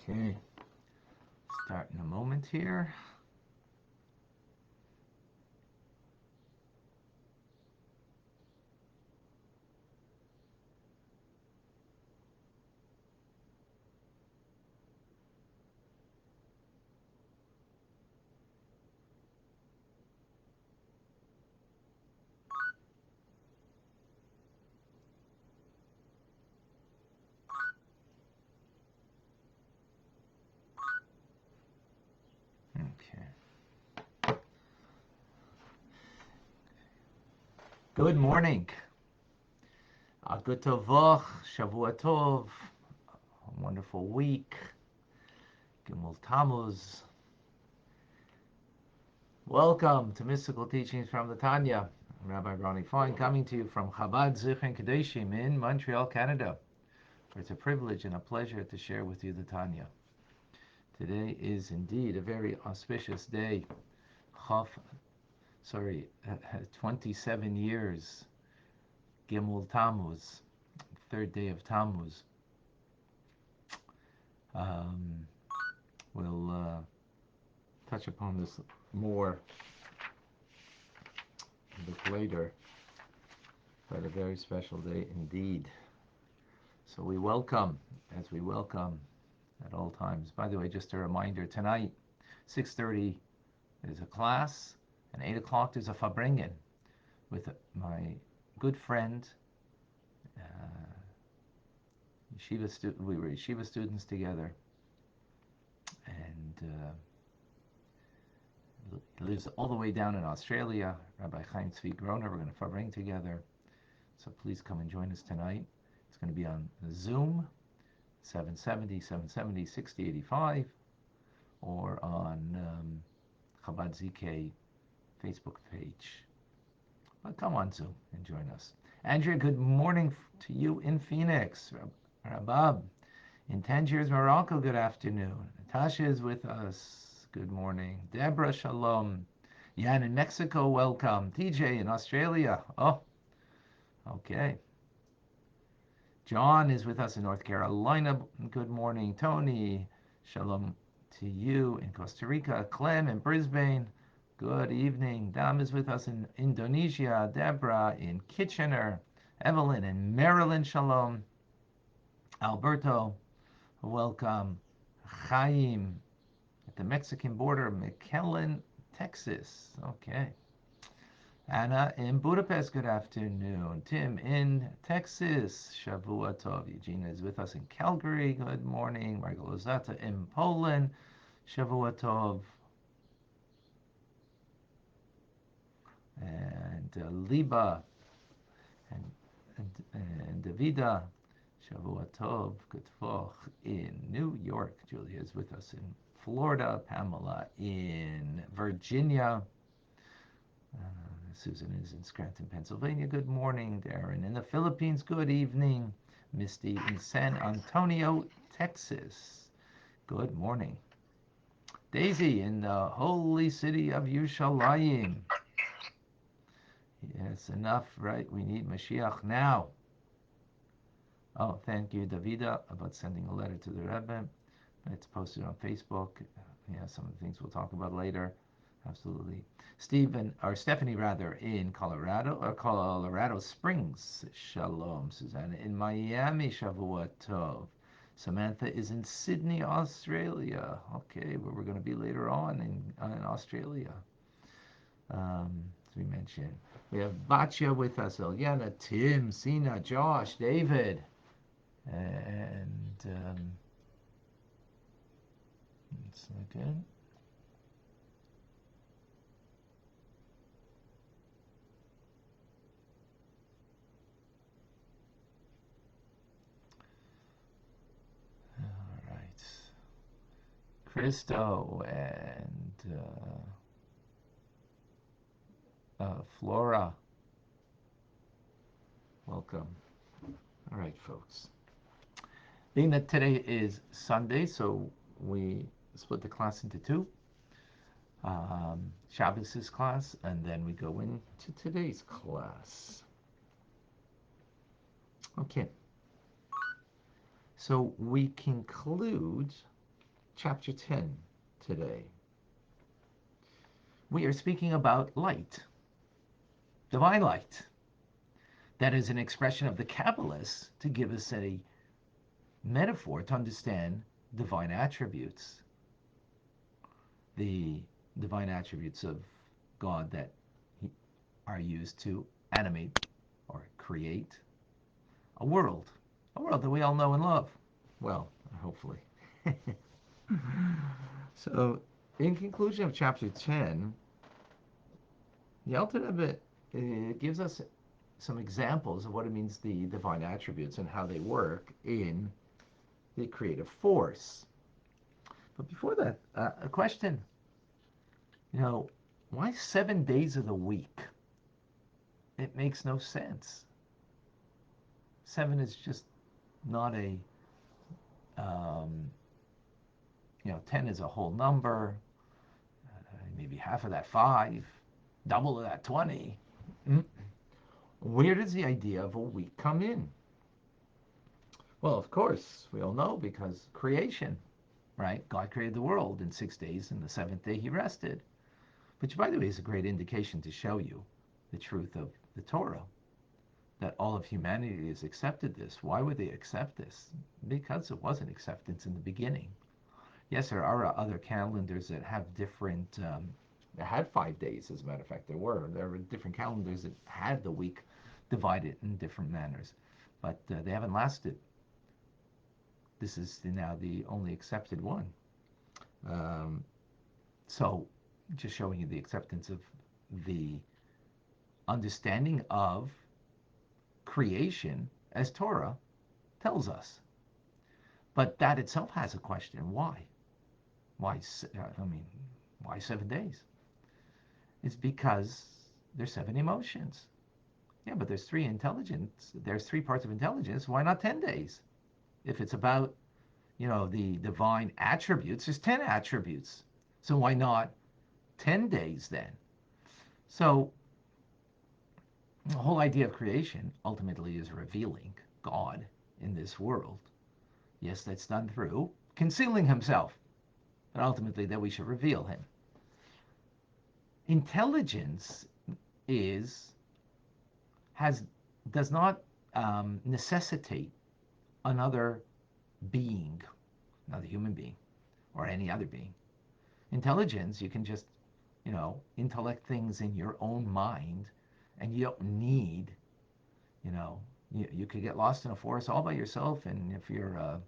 Okay, start in a moment here. Okay. Good morning. Good Tovach, Shavua Tov, a wonderful week. Gimel Tammuz. Welcome to Mystical Teachings from the Tanya. I'm Rabbi Ronnie Fine, coming to you from Chabad Zichron Kadeshim in Montreal, Canada. It's a privilege and a pleasure to share with you the Tanya. Today is indeed a very auspicious day. 27 years, Gimel Tammuz, third day of Tammuz. We'll touch upon this more a bit later, but a very special day indeed. So we welcome, as we welcome at all times. By the way, just a reminder, tonight, 6:30 is a class, and 8 o'clock there's a Fabringen with my good friend, we were yeshiva students together, and he lives all the way down in Australia, Rabbi Chaim Tzvi Groner. We're going to Fabring together, so please come and join us tonight. It's going to be on Zoom, 770, 6085, or on Chabad ZK Facebook page. But come on Zoom and join us. Andrea, good morning to you in Phoenix. Rabbi, in Tangiers, Morocco, good afternoon. Natasha is with us. Good morning. Deborah, shalom. Yan in Mexico, welcome. TJ in Australia. Oh, okay. John is with us in North Carolina. Good morning. Tony, shalom to you in Costa Rica. Clem in Brisbane. Good evening. Dam is with us in Indonesia. Deborah in Kitchener. Evelyn in Maryland, shalom. Alberto, welcome. Chaim at the Mexican border. McAllen, Texas. Okay. Anna in Budapest, good afternoon. Tim in Texas, Shavua Tov. Eugenia is with us in Calgary, good morning. Margalozata in Poland, Shavua Tov. And Liba and Davida, Shavua Tov, Gutfoch in New York. Julia is with us in Florida. Pamela in Virginia. Susan is in Scranton, Pennsylvania. Good morning. Darren in the Philippines. Good evening. Misty in San Antonio, Texas. Good morning. Daisy in the holy city of Yerushalayim. Yes, enough, right? We need Mashiach now. Oh, thank you, Davida, about sending a letter to the Rebbe. It's posted on Facebook. Yeah, some of the things we'll talk about later. Absolutely. Stephanie in Colorado Springs. Shalom. Susanna in Miami. Shavua Tov. Samantha is in Sydney, Australia. Okay, where we're going to be later on in Australia. As we mentioned, we have Batya with us. Eliana, Tim, Sina, Josh, David, and one second. Christo and Flora. Welcome. All right, folks. Being that today is Sunday, so we split the class into two. Shabbos' class, and then we go into today's class. Okay. So we conclude chapter 10 today. We are speaking about light, divine light. That is an expression of the Kabbalists to give us a metaphor to understand divine attributes, the divine attributes of God that are used to animate or create a world that we all know and love. Well, hopefully. So, in conclusion of chapter 10, the Alter Rebbe gives us some examples of what it means, the divine attributes, and how they work in the creative force. But before that, a question. You know, why 7 days of the week? It makes no sense. Seven is just not a, um, 10 is a whole number. Maybe half of that 5, double of that 20. Where does the idea of a week come in? Well, of course, we all know, because creation, right? God created the world in 6 days, and the seventh day he rested. Which, by the way, is a great indication to show you the truth of the Torah, that all of humanity has accepted this. Why would they accept this? Because it wasn't acceptance in the beginning. Yes, there are other calendars that have different, that had 5 days, as a matter of fact. There were different calendars that had the week divided in different manners, but they haven't lasted. This is now the only accepted one. Um, so, just showing you the acceptance of the understanding of creation as Torah tells us. But that itself has a question. Why? Why, why 7 days? It's because there's 7 emotions. Yeah, but there's 3 intelligence. There's 3 parts of intelligence. Why not 10 days? If it's about, the divine attributes, there's 10 attributes. So why not 10 days then? So the whole idea of creation ultimately is revealing God in this world. Yes, that's done through concealing himself, but ultimately that we should reveal him. Intelligence is has does not necessitate another being, another human being, or any other being. Intelligence, you can just, intellect things in your own mind, and you don't need, you could get lost in a forest all by yourself, and if you're a,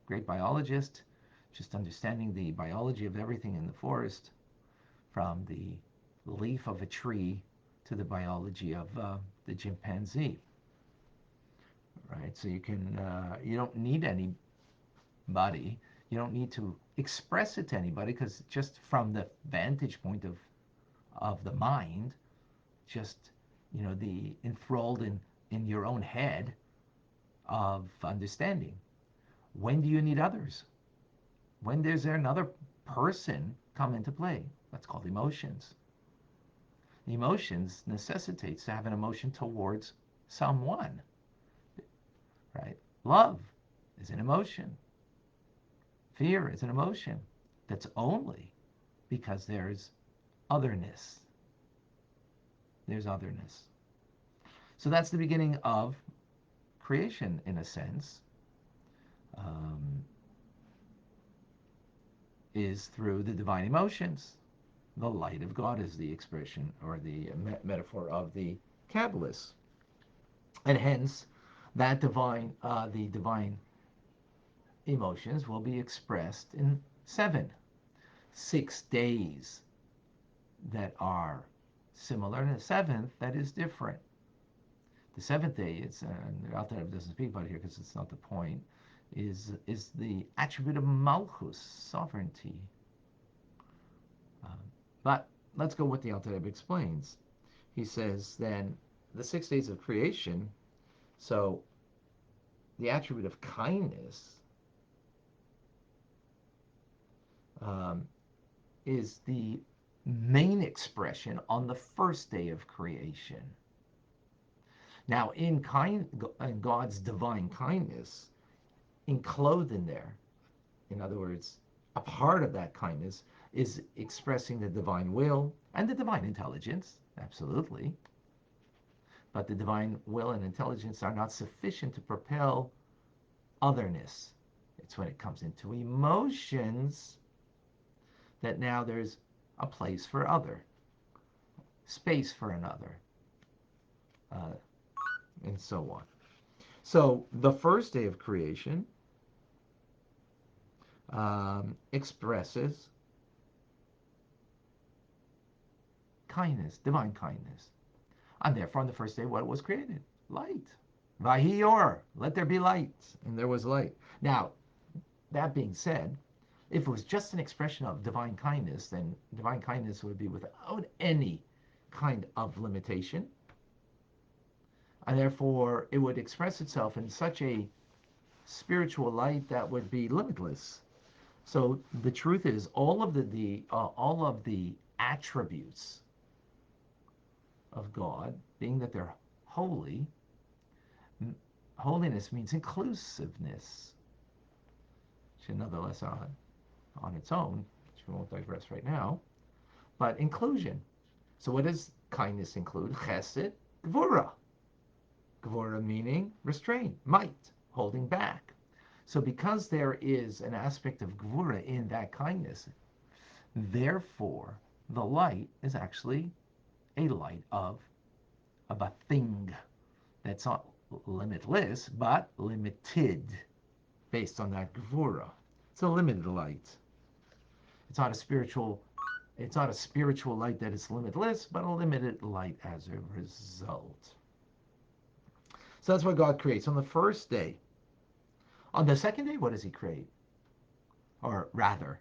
great biologist, just understanding the biology of everything in the forest, from the leaf of a tree to the biology of the chimpanzee, right? So you don't need anybody. You don't need to express it to anybody, because just from the vantage point of the mind, just, the enthralled in your own head of understanding. When do you need others? When does there another person come into play? That's called emotions. Emotions necessitates to have an emotion towards someone, right? Love is an emotion. Fear is an emotion. That's only because there's otherness. There's otherness. So that's the beginning of creation, in a sense, is through the divine emotions. The light of God is the expression, or the metaphor of the Kabbalists. And hence, the divine emotions will be expressed in 7, 6 days that are similar, and the seventh that is different. The seventh day, it's the Alter Rebbe doesn't speak about it here because it's not the point, is the attribute of Malchus, sovereignty. But let's go what the Alter Rebbe explains. He says then the 6 days of creation. So the attribute of kindness is the main expression on the first day of creation. Now, in God's divine kindness, enclosed in there, in other words, a part of that kindness is expressing the divine will and the divine intelligence, absolutely. But the divine will and intelligence are not sufficient to propel otherness. It's when it comes into emotions that now there's a place for other, space for another, uh, and so on. So the first day of creation expresses kindness, divine kindness. And therefore, on the first day, what was created? Light. Vahior, let there be light. And there was light. Now, that being said, if it was just an expression of divine kindness, then divine kindness would be without any kind of limitation. And therefore, it would express itself in such a spiritual light that would be limitless. So the truth is, all of the attributes of God, being that they're holy, holiness means inclusiveness, which is another lesson on its own, which we won't digress right now. But inclusion. So what does kindness include? Chesed, gvura. Gvura meaning restraint, might, holding back. So because there is an aspect of gvura in that kindness, therefore the light is actually a light of a thing that's not limitless, but limited based on that gvura. It's a limited light. It's not a spiritual It's not a spiritual light that is limitless, but a limited light as a result. So that's what God creates on the first day. On the second day, what does he create? Or rather,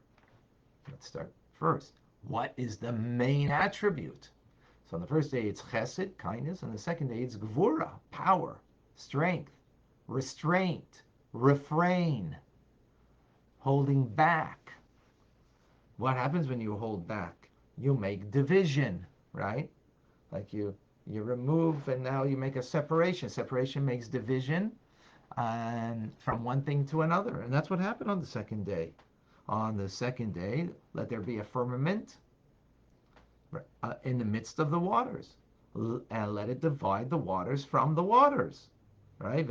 let's start first. What is the main attribute? So on the first day, it's chesed, kindness. On the second day, it's gvura, power, strength, restraint, refrain, holding back. What happens when you hold back? You make division, right? Like you remove and now you make a separation. Separation makes division from one thing to another. And that's what happened on the second day. On the second day, let there be a firmament in the midst of the waters, and let it divide the waters from the waters. Right?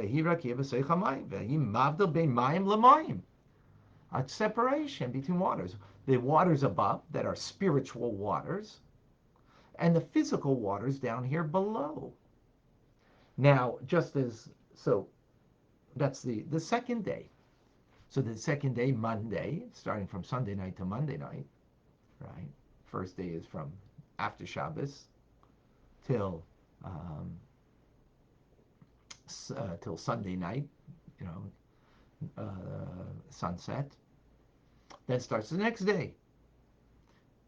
A separation between waters. The waters above that are spiritual waters, and the physical waters down here below. Now, just as so, that's the second day. So the second day, Monday, starting from Sunday night to Monday night, right? First day is from after Shabbos till till Sunday night, you know, sunset. Then starts the next day,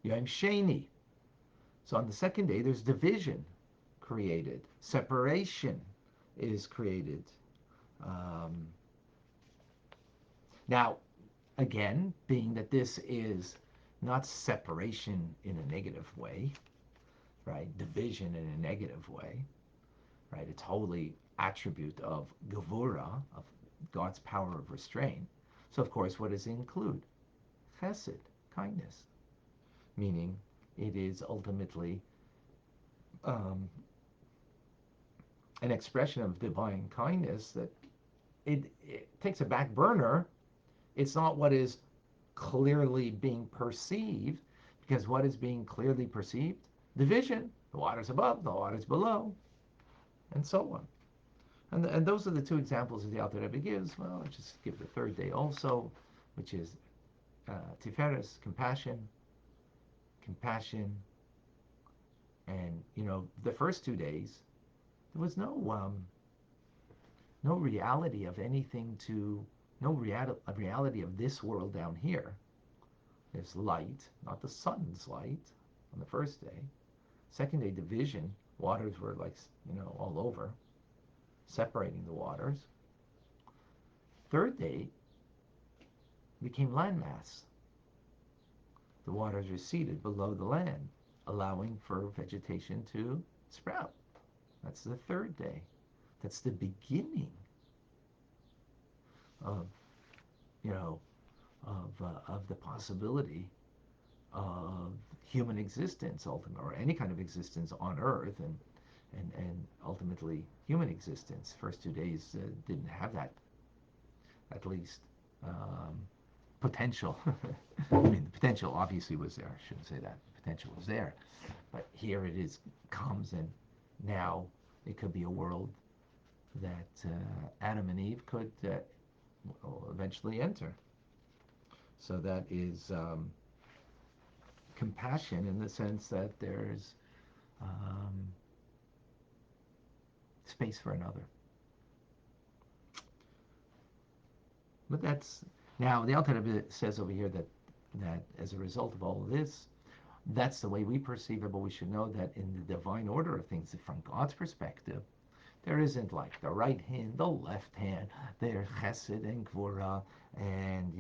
Yom Sheni. So on the second day, there's division created, separation is created. Um, Now, again, being that this is not separation in a negative way, right? Division in a negative way, right? It's wholly attribute of Gevura, of God's power of restraint. So, of course, what does it include? Chesed, kindness, meaning it is ultimately um, an expression of divine kindness that it takes a back burner. It's not what is clearly being perceived, because what is being clearly perceived? Division, the waters above, the waters below, and so on. And those are the two examples that the Alter Rebbe gives. Well, I'll just give the third day also, which is Tiferes, compassion, compassion, and the first 2 days there was no reality of anything to no reality of this world down here. There's light, not the sun's light, on the first day. Second day, division. Waters were like, all over, separating the waters. Third day became landmass. The waters receded below the land, allowing for vegetation to sprout. That's the third day. That's the beginning of, you know, of the possibility of human existence, ultimately, or any kind of existence on Earth, and ultimately human existence. First 2 days didn't have that, at least, um, potential. I mean, the potential obviously was there. I shouldn't say that. The potential was there, but here it is, comes, and now it could be a world that Adam and Eve could eventually enter. So that is compassion in the sense that there's um, space for another. But that's now the Alter Rebbe says over here that as a result of all of this, that's the way we perceive it. But we should know that in the divine order of things, from God's perspective, there isn't like the right hand, the left hand. They're Chesed and Gvura, and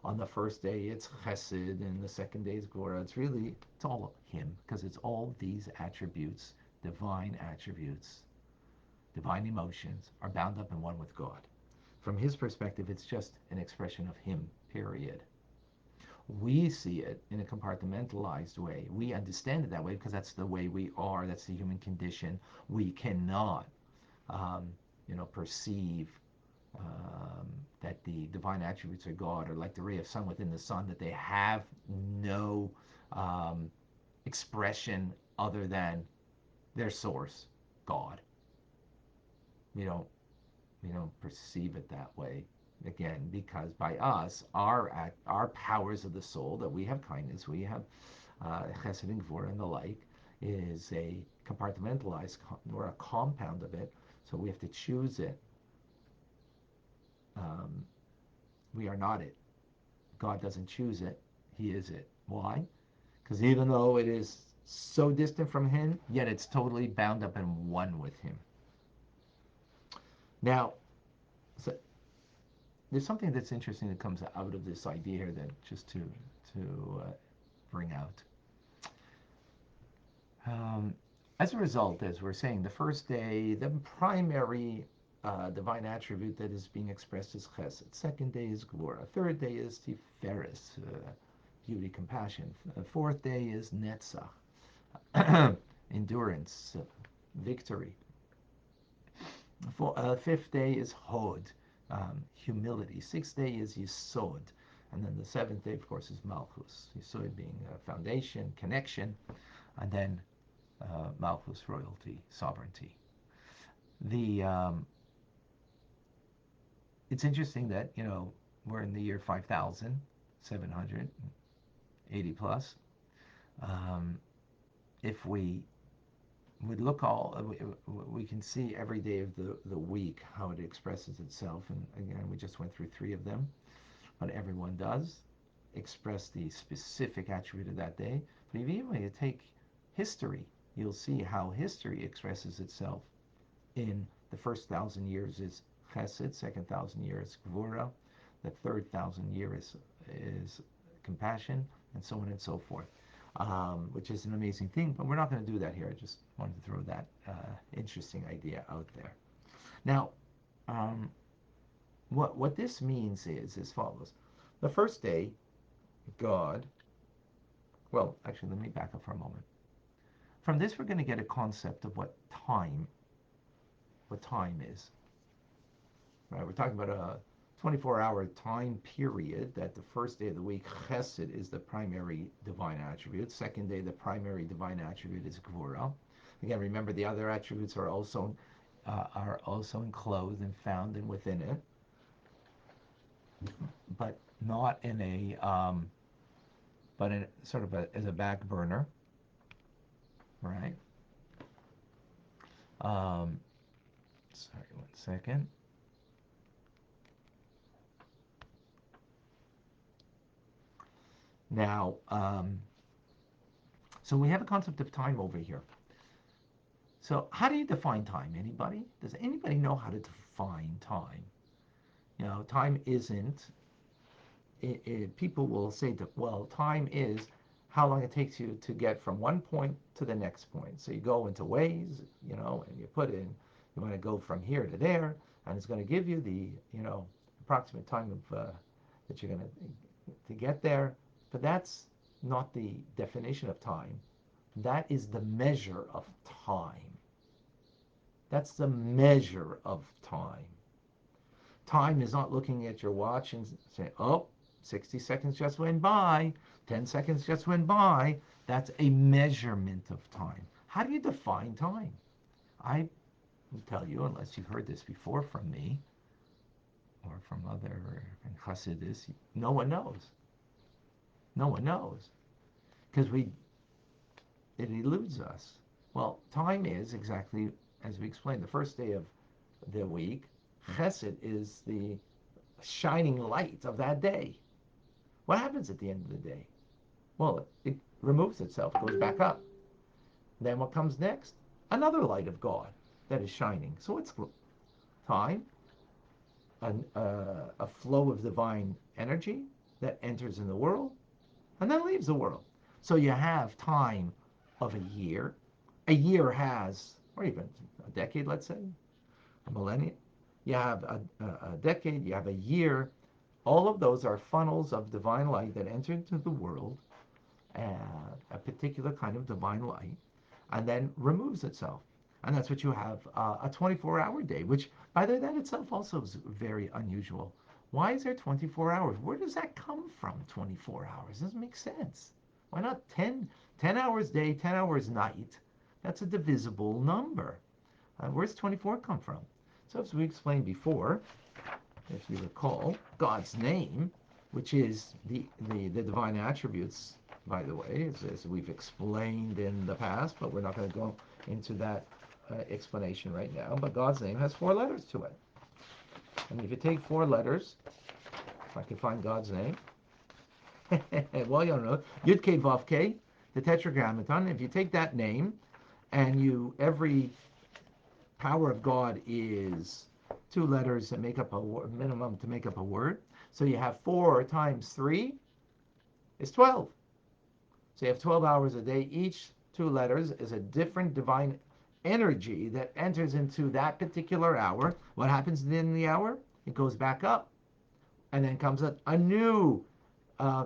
on the first day it's Chesed, and the second day is Gvura. It's all Him, because it's all these attributes, divine attributes, divine emotions, are bound up in one with God. From His perspective, it's just an expression of Him. Period. We see it in a compartmentalized way. We understand it that way because that's the way we are. That's the human condition. We cannot um, perceive um, that the divine attributes of God are like the ray of sun within the sun, that they have no um, expression other than their source, God. We don't we don't perceive it that way. Again, because by us, our powers of the soul, that we have kindness, we have chesed and gvura and the like, is a compartmentalized, or a compound of it. So we have to choose it. Um, we are not it. God doesn't choose it. He is it. Why? Because even though it is so distant from Him, yet it's totally bound up in one with Him. Now, so there's something that's interesting that comes out of this idea here, that just to bring out. Um, as a result, as we're saying, the first day, the primary divine attribute that is being expressed is Chesed. Second day is Gvura. Third day is Tiferes, beauty, compassion. Fourth day is Netzach, endurance, victory. Fifth day is Hod, humility. Sixth day is Yisod. And then the seventh day, of course, is Malchus. Yisod being a foundation, connection, and then Malchus, royalty, sovereignty. The It's interesting that we're in the year 5,780 plus. Um, if we would look we can see every day of the week how it expresses itself. And again, we just went through three of them, but everyone does express the specific attribute of that day. But even when you take history, you'll see how history expresses itself. In the first 1,000 years is Chesed, second 1,000 years is Gvura, the third 1,000 year is compassion, and so on and so forth. Which is an amazing thing, but we're not going to do that here. I just wanted to throw that interesting idea out there. Now, um, what this means is as follows. The first day, God, well, actually, let me back up for a moment. From this, we're going to get a concept of what time is. Right? We're talking about a 24-hour time period, that the first day of the week, Chesed, is the primary divine attribute. Second day, the primary divine attribute is Gvura. Again, remember, the other attributes are also enclosed and found and within it, but not in a but in sort of as a back burner, right? Um, Sorry, one second. Now, so we have a concept of time over here. So how do you define time? Anybody? Does anybody know how to define time? Time isn't. People will say that, well, time is how long it takes you to get from one point to the next point. So you go into Waze, and you put in, you want to go from here to there, and it's going to give you the, approximate time of that you're going to get there. But that's not the definition of time. That is the measure of time. That's the measure of time. Time is not looking at your watch and saying, oh, 60 seconds just went by, 10 seconds just went by. That's a measurement of time. How do you define time? I will tell you, unless you've heard this before from me or from other in Hasidus, no one knows. No one knows. Because it eludes us. Well, time is exactly as we explained. The first day of the week, Chesed is the shining light of that day. What happens at the end of the day? Well, it removes itself, goes back up. Then what comes next? Another light of God that is shining. So it's time, a flow of divine energy that enters in the world and then leaves the world. So you have time of a year. A year has, or even a decade, let's say, a millennium. You have a decade, you have a year. All of those are funnels of divine light that enter into the world, a particular kind of divine light, and then removes itself. And that's what you have, a 24-hour day, which, by the way, that itself also is very unusual. Why is there 24 hours? Where does that come from, 24 hours? It doesn't make sense. Why not 10 hours day, 10 hours night? That's a divisible number. Where's 24 come from? So as we explained before, if you recall, God's name, which is the divine attributes, by the way, as we've explained in the past, but we're not going to go into that explanation right now. But God's name has 4 letters to it. And if you take 4 letters, if I can find God's name, well, you don't know, Yud K Vav K, the Tetragrammaton. If you take that name and every power of God is 2 letters that make up a minimum to make up a word. So you have 4 times 3 is 12. So you have 12 hours a day. Each 2 letters is a different divine energy that enters into that particular hour. What happens in the hour? It goes back up. And then comes a new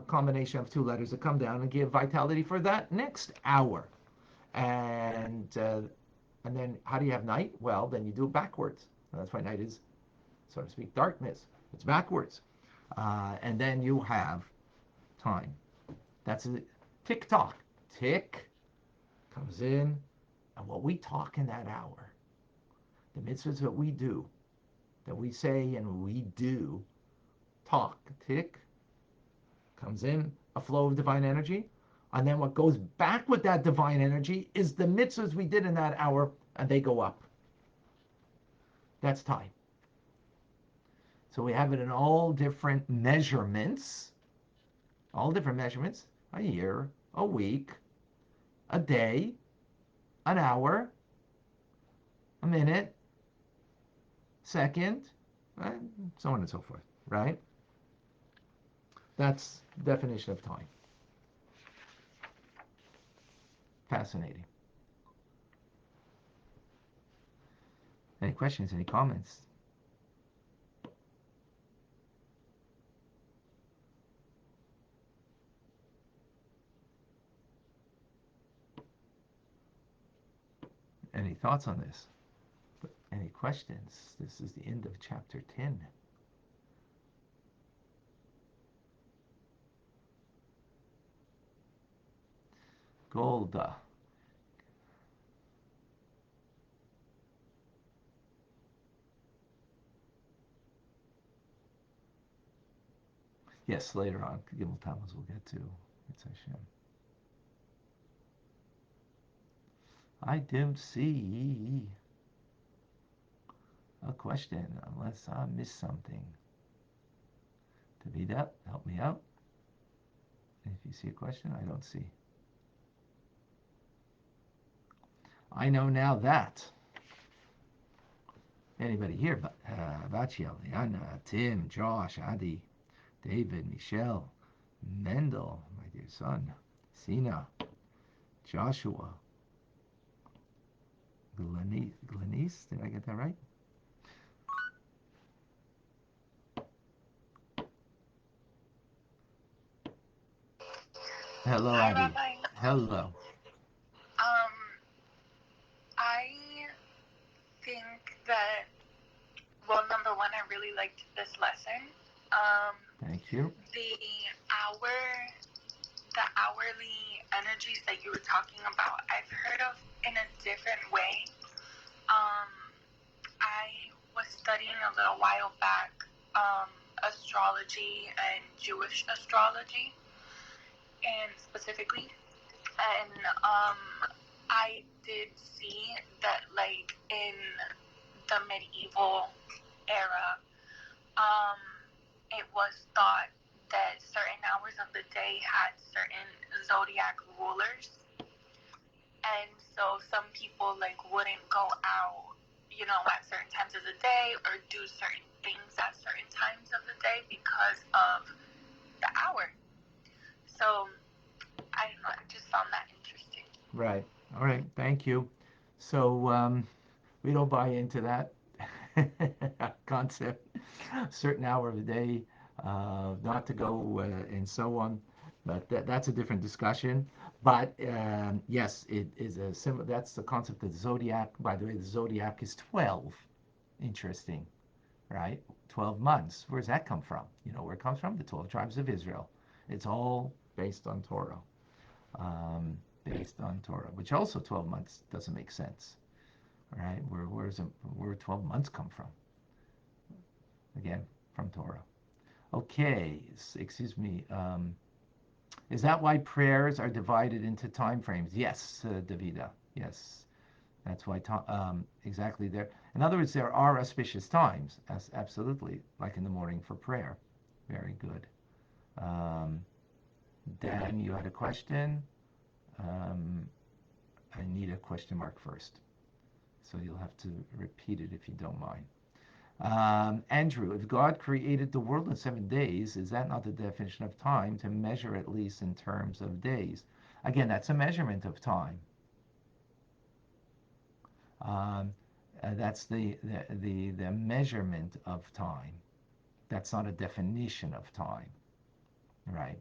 combination of 2 letters that come down and give vitality for that next hour. And then how do you have night? Well, then you do it backwards. And that's why night is, so to speak, darkness. It's backwards. And then you have time. That's a tick-tock. Tick comes in. And what we talk in that hour, the mitzvahs that we do, that we say and we do, talk, tick, comes in, a flow of divine energy. And then what goes back with that divine energy is the mitzvahs we did in that hour, and they go up. That's time. So we have it in all different measurements, a year, a week, a day, an hour, a minute, second, and so on and so forth, right? That's the definition of time. Fascinating. Any questions, any comments? Any thoughts on this? Any questions? This is the end of chapter 10. Golda. Yes, later on, Gimel Tammuz we'll get to. It's Hashem. I don't see a question unless I missed something. Davida, help me out. If you see a question, I don't see. I know now that. Anybody here? Bachiel, Liana, Tim, Josh, Adi, David, Michelle, Mendel, my dear son, Sina, Joshua, Glenice, did I get that right? Hello, Hi, Abby. Rabbi. Hello. Um, I think that, well, number one, I really liked this lesson. Um, Thank you. the hour, the hourly energies that you were talking about, I've heard of in a different way. Um, I was studying a little while back, astrology and Jewish astrology, and specifically, and I did see that, like, in the medieval era, um, it was thought that certain hours of the day had certain zodiac rulers, and so some people like wouldn't go out, at certain times of the day or do certain things at certain times of the day because of the hour. So I don't know. I just found that interesting. Right. All right. Thank you. So we don't buy into that concept. Certain hour of the day, not to go, and so on. But that's a different discussion. But yes, it is a similar. That's the concept of the zodiac. By the way, the zodiac is 12. Interesting, right? 12 months. Where does that come from? You know where it comes from? The 12 tribes of Israel. It's all based on Torah. Based on Torah, which also 12 months doesn't make sense, right? Where 12 months come from? Again, from Torah. Okay, excuse me. Is that why prayers are divided into time frames? Yes, Davida. Yes, that's why. Exactly there. In other words, there are auspicious times, as absolutely, like in the morning for prayer. Very good. Um, Dan, you had a question. Um, I need a question mark first. So you'll have to repeat it if you don't mind. Andrew, if God created the world in 7 days, is that not the definition of time to measure at least in terms of days? Again, that's a measurement of time. Um, that's the measurement of time. That's not a definition of time, right?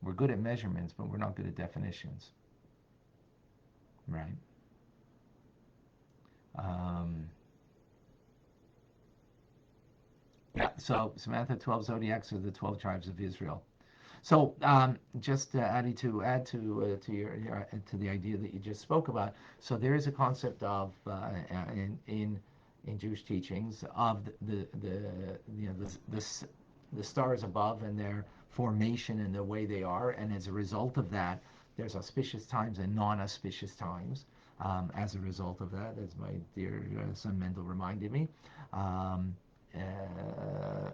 We're good at measurements, but we're not good at definitions, right? Um, yeah. So Samantha, 12 zodiacs are the 12 tribes of Israel. So just add to to the idea that you just spoke about. So there is a concept of in Jewish teachings of the stars above and their formation and the way they are, and as a result of that, there's auspicious times and non-auspicious times. As a result of that, as my dear son Mendel reminded me. Um, uh,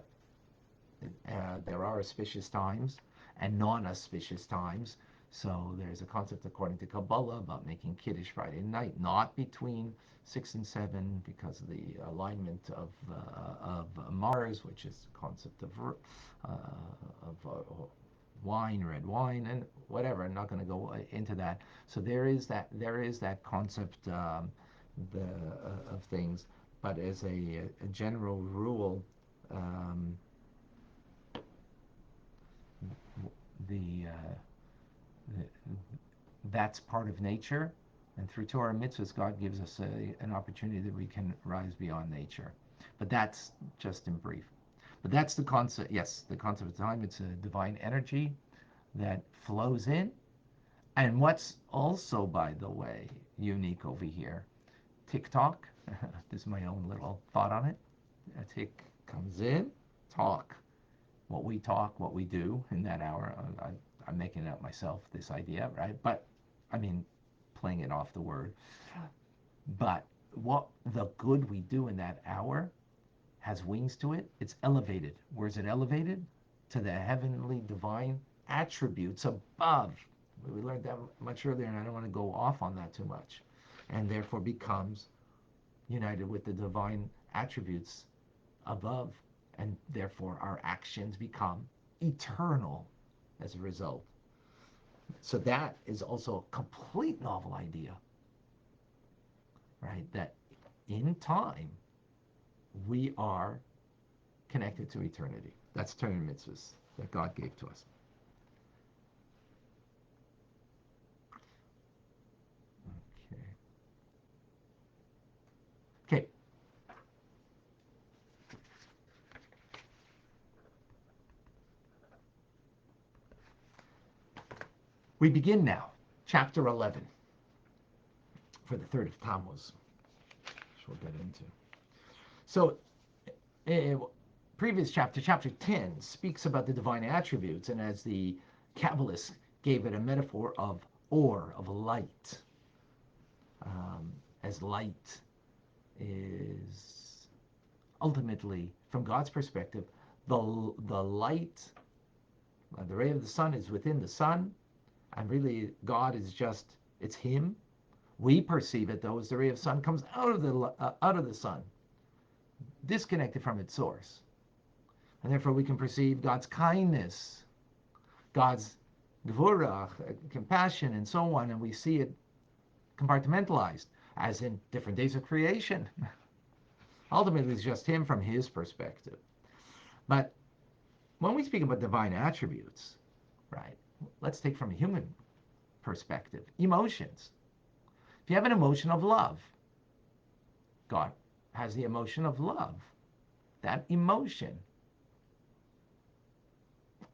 there are auspicious times and non-auspicious times. So there's a concept according to Kabbalah about making Kiddush Friday night, not between 6 and 7 because of the alignment of Mars, which is the concept of wine, red wine, and whatever. I'm not going to go into that. So there is that concept of things, but as a general rule, um, the, the that's part of nature, and through Torah and mitzvahs, God gives us an opportunity that we can rise beyond nature. But that's just in brief. But that's the concept. Yes, the concept of time. It's a divine energy that flows in. And what's also, by the way, unique over here, TikTok. This is my own little thought on it. A tick comes in, talk. What we talk, what we do in that hour. I'm making it up myself, this idea, right? But I mean, playing it off the word. But what the good we do in that hour has wings to it. It's elevated. Where is it elevated? To the heavenly divine attributes above. We learned that much earlier, and I don't want to go off on that too much. And therefore becomes united with the divine attributes above, and therefore our actions become eternal as a result. So that is also a complete novel idea, right? That in time we are connected to eternity. That's Torah and mitzvahs that God gave to us. We begin now, chapter 11, for the third of Tammuz, which we'll get into. So, previous chapter, chapter 10, speaks about the divine attributes, and as the Kabbalists gave it a metaphor of or, of light, as light is ultimately, from God's perspective, the light, the ray of the sun is within the sun, and really God is just, it's Him. We perceive it though as the ray of sun comes out of the sun, disconnected from its source, and therefore we can perceive God's kindness, God's gvura, compassion, and so on, and we see it compartmentalized, as in different days of creation. Ultimately, it's just Him from His perspective. But when we speak about divine attributes, right, let's take from a human perspective, emotions. If you have an emotion of love, God has the emotion of love. That emotion,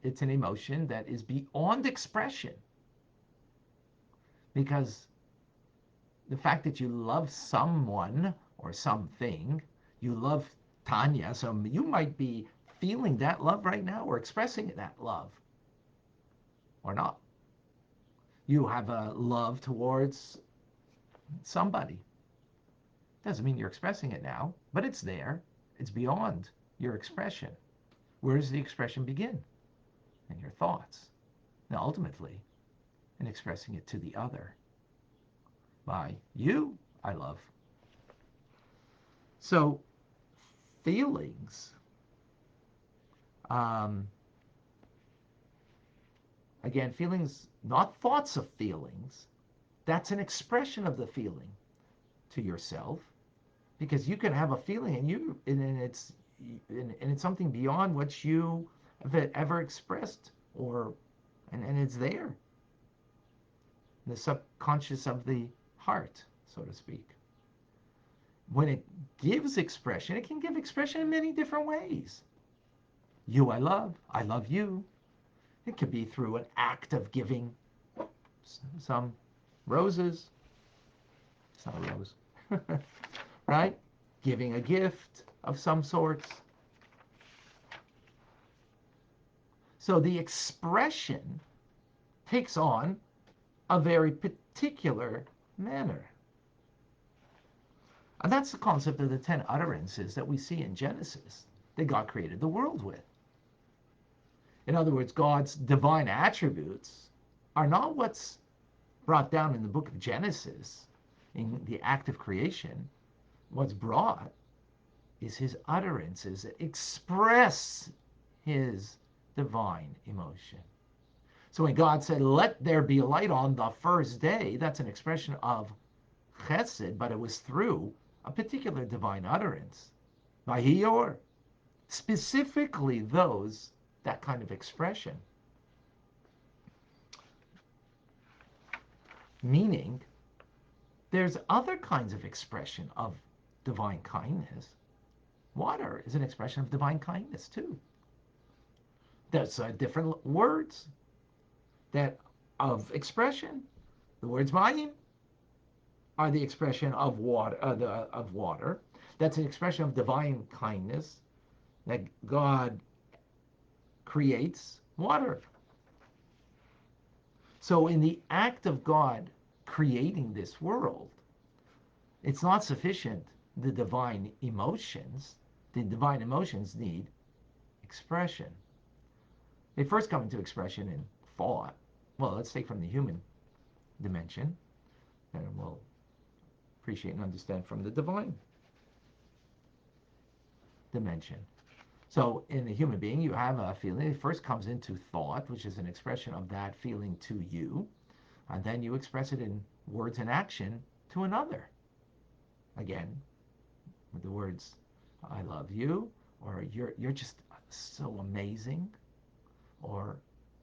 it's an emotion that is beyond expression. Because the fact that you love someone or something, you love Tanya, so you might be feeling that love right now or expressing that love or not. You have a love towards somebody. Doesn't mean you're expressing it now, but it's there. It's beyond your expression. Where does the expression begin? In your thoughts. Now, ultimately, in expressing it to the other. By you, I love. So, feelings, again, feelings, not thoughts of feelings, that's an expression of the feeling to yourself, because you can have a feeling and it's something beyond what you have ever expressed, and it's there, in the subconscious of the heart, so to speak. When it gives expression, it can give expression in many different ways. You I love you. It could be through an act of giving some roses. It's not a rose. Right? Giving a gift of some sorts. So the expression takes on a very particular manner. And that's the concept of the 10 utterances that we see in Genesis that God created the world with. In other words, God's divine attributes are not what's brought down in the book of Genesis, in the act of creation. What's brought is His utterances that express His divine emotion. So when God said, let there be light on the first day, that's an expression of chesed, but it was through a particular divine utterance. Vahiyor, specifically that kind of expression. Meaning, there's other kinds of expression of divine kindness. Water is an expression of divine kindness too. There's different words that of expression. The words mayim are the expression of water. That's an expression of divine kindness, that God creates water. So in the act of God creating this world, it's not sufficient, the divine emotions. The divine emotions need expression. They first come into expression in thought. Well, let's take from the human dimension, and we'll appreciate and understand from the divine dimension. So in the human being, you have a feeling. It first comes into thought, which is an expression of that feeling to you, and then you express it in words and action to another. Again, with the words, I love you, or you're just so amazing, or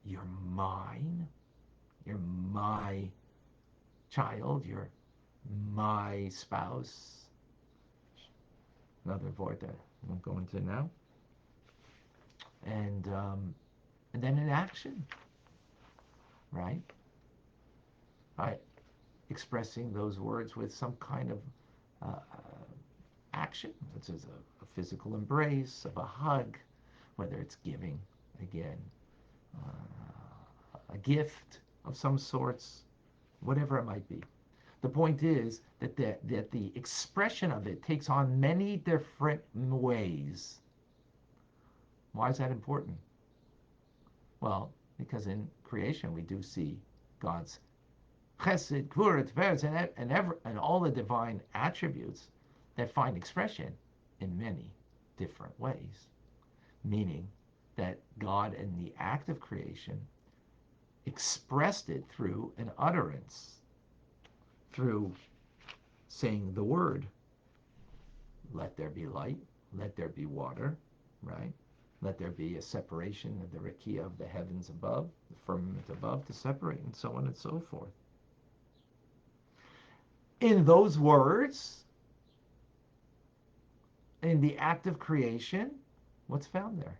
you're mine, you're my child, you're my spouse. Another word that I won't go into now. And then in action, right? right? Expressing those words with some kind of uh, action, such as a physical embrace, of a hug, whether it's giving, again, a gift of some sorts, whatever it might be. The point is that the expression of it takes on many different ways. Why is that important? Well, because in creation we do see God's chesed, gvura, tiferes, and all the divine attributes that find expression in many different ways. Meaning that God in the act of creation expressed it through an utterance, through saying the word, let there be light, let there be water, right? Let there be a separation of the rakia of the heavens above, the firmament above, to separate, and so on and so forth. In those words, in the act of creation, what's found there?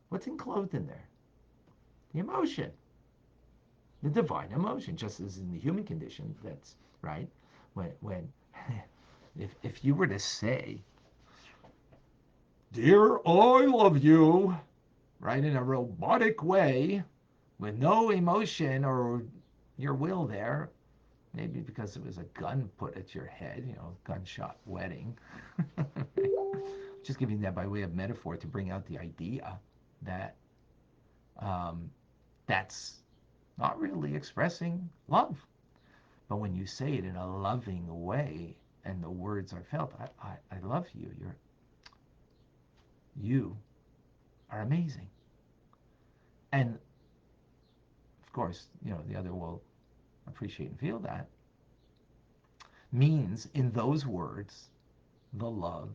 What's enclosed in there? The emotion, the divine emotion, just as in the human condition. That's right. When if you were to say, "Dear, I love you," right, in a robotic way, with no emotion or your will there, maybe because it was a gun put at your head, gunshot wedding. Just giving that by way of metaphor to bring out the idea that um, that's not really expressing love. But when you say it in a loving way and the words are felt, I love you. You are amazing. And of course, the other will appreciate and feel that. Means in those words, the love,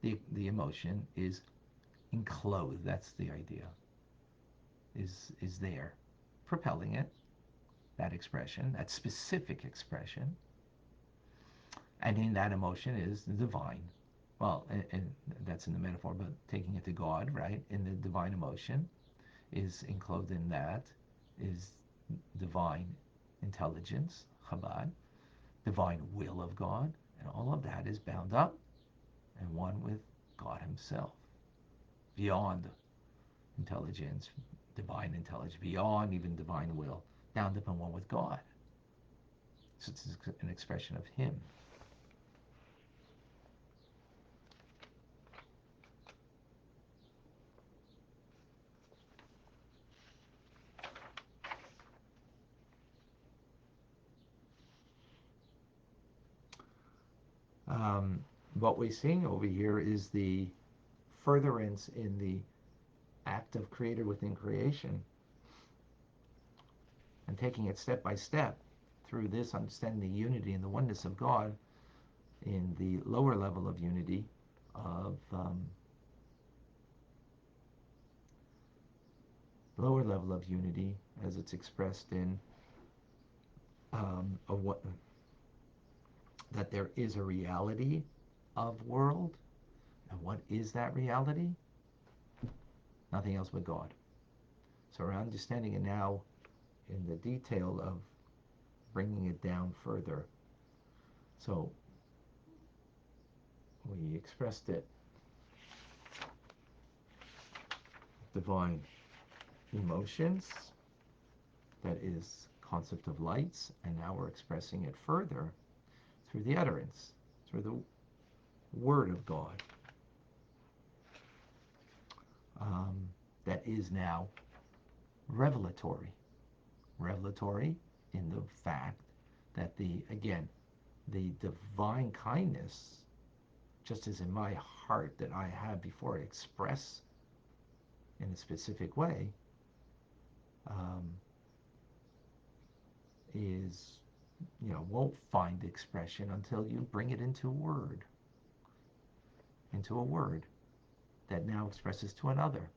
the emotion is enclosed. That's the idea. Is there, propelling it, that expression, that specific expression. And in that emotion is the divine. Well, and that's in the metaphor, but taking it to God, right? In the divine emotion is enclosed in that is divine intelligence, Chabad, divine will of God, and all of that is bound up and one with God Himself, beyond intelligence, divine intelligence, beyond even divine will, bound up and one with God. So it's an expression of Him. What we're seeing over here is the furtherance in the act of creator within creation, and taking it step by step through this, understanding the unity and the oneness of God in the lower level of unity of lower level of unity as it's expressed in of what that there is a reality of world. And what is that reality? Nothing else but God. So we're understanding it now in the detail of bringing it down further. So we expressed it, divine emotions, that is concept of lights, and now we're expressing it further through the utterance, through the word of God. That is now revelatory. Revelatory in the fact that the divine kindness, just as in my heart that I have before I express in a specific way, um, is, won't find expression until you bring it into a word that now expresses to another.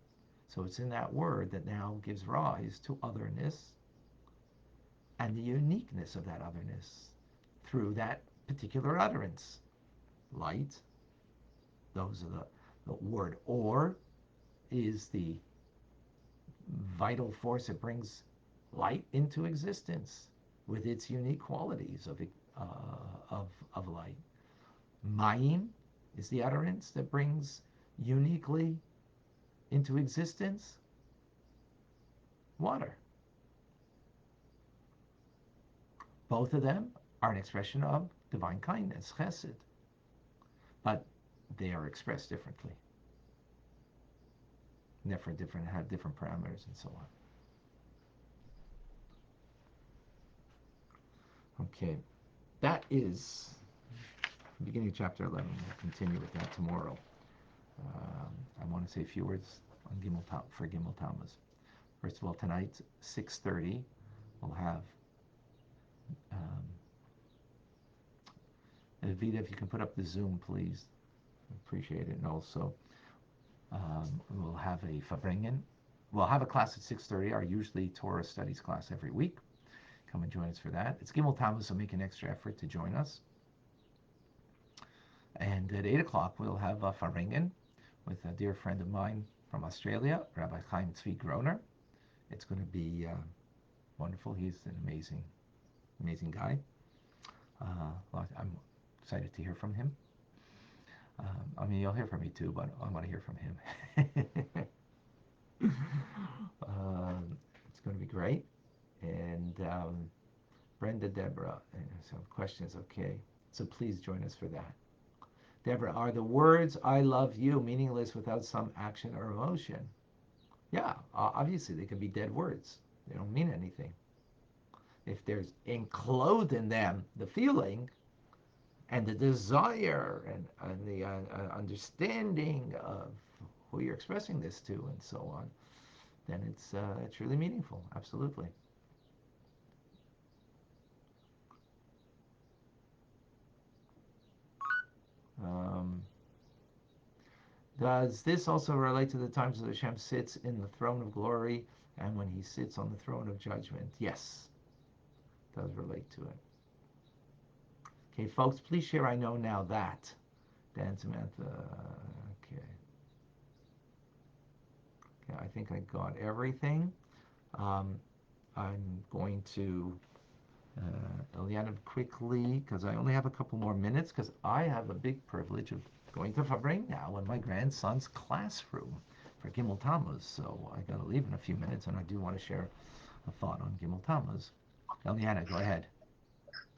So it's in that word that now gives rise to otherness and the uniqueness of that otherness through that particular utterance. Light, those are the word or is the vital force that brings light into existence with its unique qualities of light. Mayim is the utterance that brings uniquely into existence water. Both of them are an expression of divine kindness, chesed, but they are expressed differently. And therefore, have different parameters and so on. Okay, that is the beginning of chapter 11. We'll continue with that tomorrow. I want to say a few words on for Gimel Tammuz. First of all, tonight, 6:30, we'll have Vida, if you can put up the Zoom, please. Appreciate it. And also, we'll have a Fabrengen. We'll have a class at 6:30, our usually Torah studies class every week. Come and join us for that. It's Gimel Tammuz, so make an extra effort to join us. And at 8 o'clock, we'll have a Fabrengen with a dear friend of mine from Australia, Rabbi Chaim Tzvi Groner. It's going to be wonderful. He's an amazing guy. I'm excited to hear from him. I mean, you'll hear from me too, but I want to hear from him. It's going to be great. And Brenda, Deborah, some questions. Okay, so please join us for that. Deborah, are the words "I love you" meaningless without some action or emotion? Yeah, obviously they can be dead words. They don't mean anything. If there's enclosed in them the feeling and the desire and the understanding of who you're expressing this to and so on, then it's really meaningful. Absolutely. Does this also relate to the times that Hashem sits in the throne of glory and when he sits on the throne of judgment? Yes, it does relate to it. Okay, folks, please share I know now that. Dan, Samantha, okay. Okay, I think I got everything. I'm going to, Eliana, quickly, because I only have a couple more minutes, because I have a big privilege of going to Fabring now in my grandson's classroom for Gimel Tammuz. So I got to leave in a few minutes, and I do want to share a thought on Gimel Tammuz. Eliana, go ahead.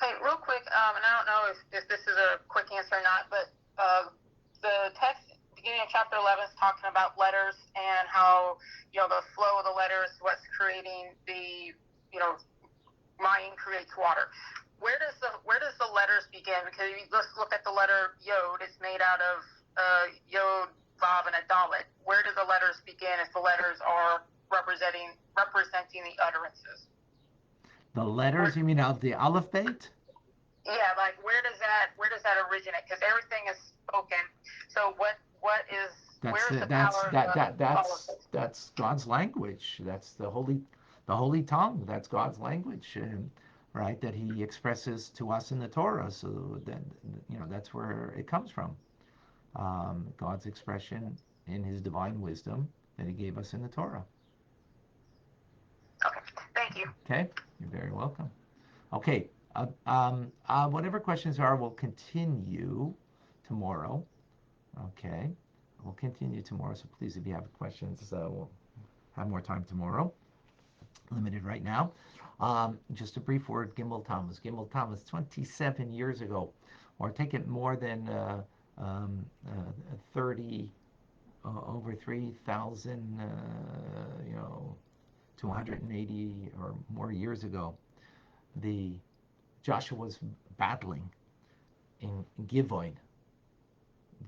Hey, real quick, and I don't know if this is a quick answer or not, but the text beginning of chapter 11 is talking about letters and how, the flow of the letters, what's creating the, Mayim creates water. Where does the letters begin? Because let's look at the letter Yod. It's made out of Yod, Vav, and a Dalet. Where do the letters begin if the letters are representing the utterances? The letters, you mean of the Aleph Beit? Yeah, like where does that originate? Because everything is spoken. So where is the power? That's God's language. That's the holy tongue. That's God's language, right? That He expresses to us in the Torah. So that that's where it comes from. God's expression in His divine wisdom that He gave us in the Torah. Okay, thank you. Okay, you're very welcome. Okay, whatever questions are, we'll continue tomorrow. Okay, we'll continue tomorrow. So please, if you have questions, we'll have more time tomorrow. Limited right now. Just a brief word, Gimel Tammuz. Gimel Tammuz, 27 years ago, or take it more than 30, over 3,000, 280 or more years ago, Joshua was battling in Gibeon.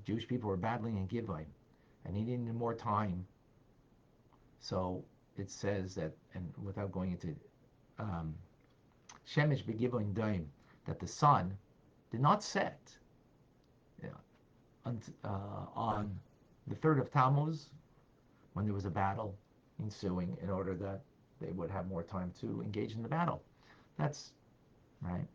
Jewish people were battling in Gibeon, and he needed more time. So it says that, and without going into Shemesh beGibeon Daim, that the sun did not set on the 3rd of Tammuz when there was a battle ensuing, in order that they would have more time to engage in the battle. That's right.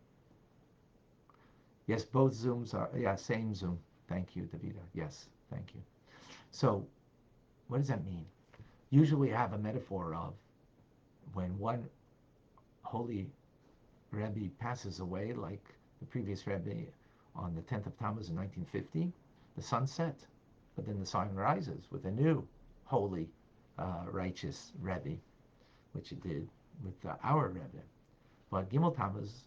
Yes, both Zooms are, same Zoom. Thank you, Davida. Yes, thank you. So what does that mean? Usually we have a metaphor of when one holy Rebbe passes away, like the previous Rebbe, on the 10th of Tammuz in 1950, the sun set, but then the sun rises with a new holy, righteous Rebbe, which it did with our Rebbe. But Gimel Tammuz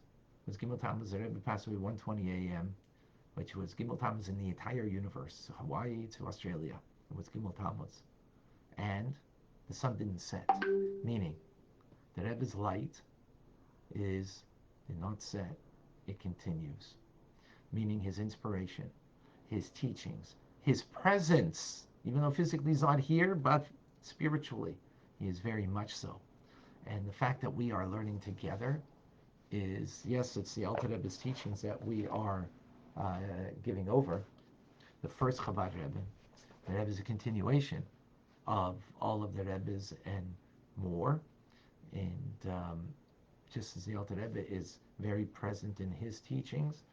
was Gimel Tammuz. The Rebbe passed away 1:20 a.m., which was Gimel Tammuz in the entire universe, Hawaii to Australia. It was Gimel Tammuz, and the sun didn't set, meaning the Rebbe's light did not set, it continues. Meaning his inspiration, his teachings, his presence, even though physically he's not here, but spiritually, he is very much so. And the fact that we are learning together is, yes, it's the Alter Rebbe's teachings that we are giving over. The first Chabad Rebbe, the Rebbe is a continuation of all of the Rebbes and more. And just as the Alter Rebbe is very present in his teachings,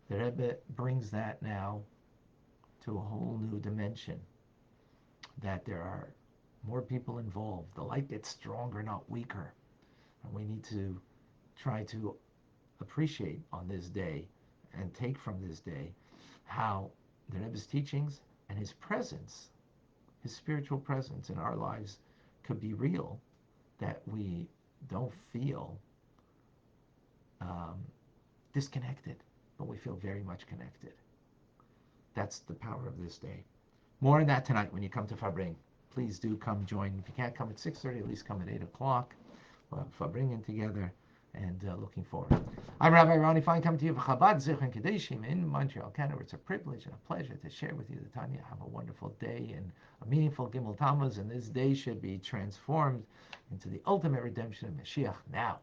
the Rebbe brings that now to a whole new dimension, that there are more people involved. The light gets stronger, not weaker. And we need to try to appreciate on this day and take from this day how the Rebbe's teachings and his presence, his spiritual presence in our lives could be real, that we don't feel disconnected, but we feel very much connected. That's the power of this day. More on that tonight when you come to Fabring. Please do come join. If you can't come at 6:30, at least come at 8 o'clock. We'll have Fabringen together, and looking forward. I'm Rabbi Ronnie Fine, coming to you from Chabad Zichron Kadeshim in Montreal, Canada. It's a privilege and a pleasure to share with you the Tanya. Have a wonderful day and a meaningful Gimel Tammuz, and this day should be transformed into the ultimate redemption of Mashiach now.